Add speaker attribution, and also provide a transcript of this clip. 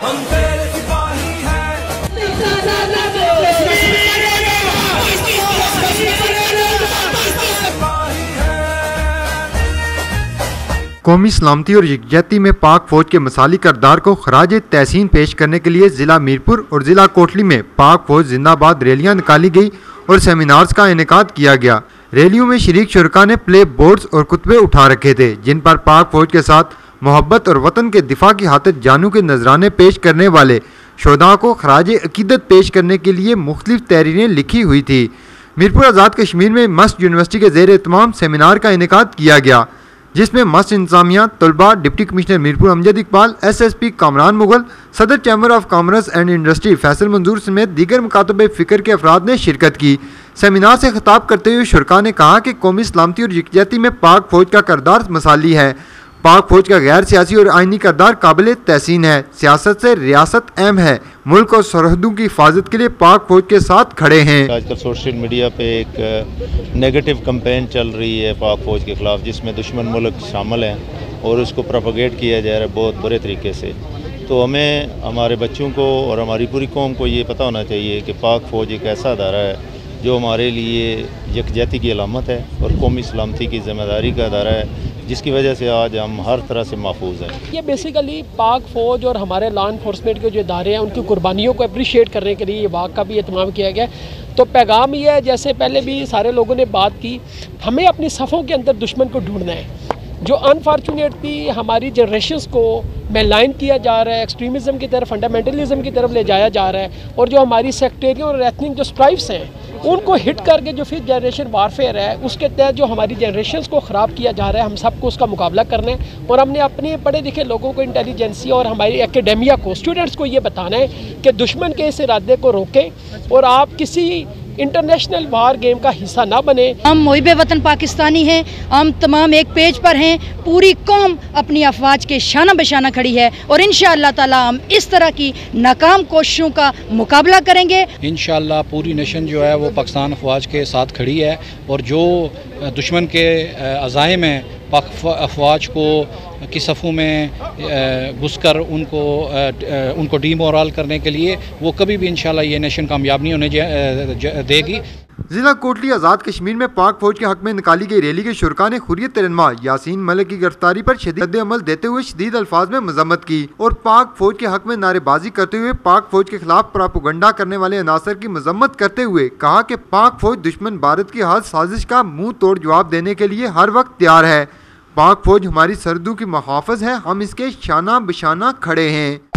Speaker 1: हम तेरे सिपाही हैं।
Speaker 2: कौमी सलामती और यकजहती में पाक फौज के मसाली किरदार को खराज तहसीन पेश करने के लिए जिला मीरपुर और जिला कोटली में पाक फौज जिंदाबाद रैलियां निकाली गई और सेमिनार्स का इनेकाद किया गया। रैलियों में शरीक शुरका ने प्ले बोर्ड्स और कुतबे उठा रखे थे, जिन पर पाक फौज के साथ मोहब्बत और वतन के दिफा की खातिर जानू के नजराने पेश करने वाले शोधा को खराज अकीदत पेश करने के लिए मुख्तलिफ तहरीरें लिखी हुई थी। मीरपुर आज़ाद कश्मीर में मस्त यूनिवर्सिटी के ज़ेर एहतमाम सेमिनार का इनेकाद किया गया, जिसमें मस्त इंतजामिया, तलबा, deputy commissioner Mirpur Amjad Iqbal, SSP Kamran Mughal, सदर chamber of commerce and industry Faisal Manzoor समेत दीगर मुकातबे फ़िक्र के अफराद ने शिरकत की। सेमिनार से खिताब करते हुए शुरका ने कहा कि कौमी सलामती और यकजहती में पाक फौज का किरदार मसाली है। पाक फौज का गैर सियासी और आइनी किरदार काबिल तहसीन है। सियासत से रियासत अहम है। मुल्क और सरहदों की हिफाजत के लिए पाक फौज के साथ खड़े हैं।
Speaker 3: आजकल सोशल मीडिया पे एक नेगेटिव कैंपेन चल रही है पाक फौज के ख़िलाफ़, जिसमें दुश्मन मुल्क शामिल हैं और उसको प्रोपेगेट किया जा रहा है बहुत बुरे तरीके से। तो हमें, हमारे बच्चों को और हमारी पूरी कौम को ये पता होना चाहिए कि पाक फौज एक ऐसा अदारा है जो हमारे लिए यकजहती की अलामत है और कौमी सलामती की ज़िम्मेदारी का अदारा है, जिसकी वजह से आज हम हर तरह से महफूज हैं।
Speaker 4: ये बेसिकली पाक फ़ौज और हमारे लॉ इन्फोर्समेंट के जो इदारे हैं उनकी कुर्बानियों को अप्रिशिएट करने के लिए ये वाक़ का भी एहतमाम किया गया। तो पैगाम ये है, जैसे पहले भी सारे लोगों ने बात की, हमें अपनी सफ़ों के अंदर दुश्मन को ढूंढना है। जो अनफॉर्चुनेटली हमारी जनरेशन्स को मेलाइन किया जा रहा है, एक्सट्रीमिज़म की तरफ, फंडामेंटलिज़म की तरफ ले जाया जा रहा है, और जो हमारी सेक्टेरियन और एथनिक जो स्ट्राइव्स हैं उनको हिट करके जो फिर जनरेशन वारफेयर है उसके तहत जो हमारी जनरेशन्स को ख़राब किया जा रहा है, हम सबको उसका मुकाबला करना है। और हमने अपने पढ़े लिखे लोगों को, इंटेलिजेंसिया और हमारी एकेडेमिया को, स्टूडेंट्स को ये बताना है कि दुश्मन के इस इरादे को रोकें और आप किसी इंटरनेशनल वार गेम का हिस्सा ना बने।
Speaker 5: हम मुहिब वतन पाकिस्तानी हैं, हम तमाम एक पेज पर हैं, पूरी कौम अपनी अफवाज के शाना बशाना खड़ी है और इंशाअल्लाह ताला हम इस तरह की नाकाम कोशिशों का मुकाबला करेंगे।
Speaker 6: इंशाअल्लाह पूरी नेशन जो है वो पाकिस्तान अफवाज के साथ खड़ी है और जो दुश्मन के अज़ाइम हैं पाक अफवाज को की सफ़ों में घुसकर उनको डीमोरल करने के लिए, वो कभी भी इंशाल्लाह ये नेशन कामयाब नहीं होने देगी।
Speaker 2: जिला कोटली आज़ाद कश्मीर में पाक फौज के हक में निकाली गई रैली के शुरका ने हुर्रियत रहनुमा यासीन मलिक की गिरफ्तारी पर शदीद अमल देते हुए शदीद अल्फाज में मजम्मत की और पाक फौज के हक में नारेबाजी करते हुए पाक फौज के खिलाफ प्रोपेगेंडा करने वाले अनासर की मजम्मत करते हुए कहा कि पाक फौज दुश्मन भारत की हर साजिश का मुंह तोड़ जवाब देने के लिए हर वक्त तैयार है। पाक फौज हमारी सरहदों की मुहाफ़िज़ है, हम इसके शाना बशाना खड़े हैं।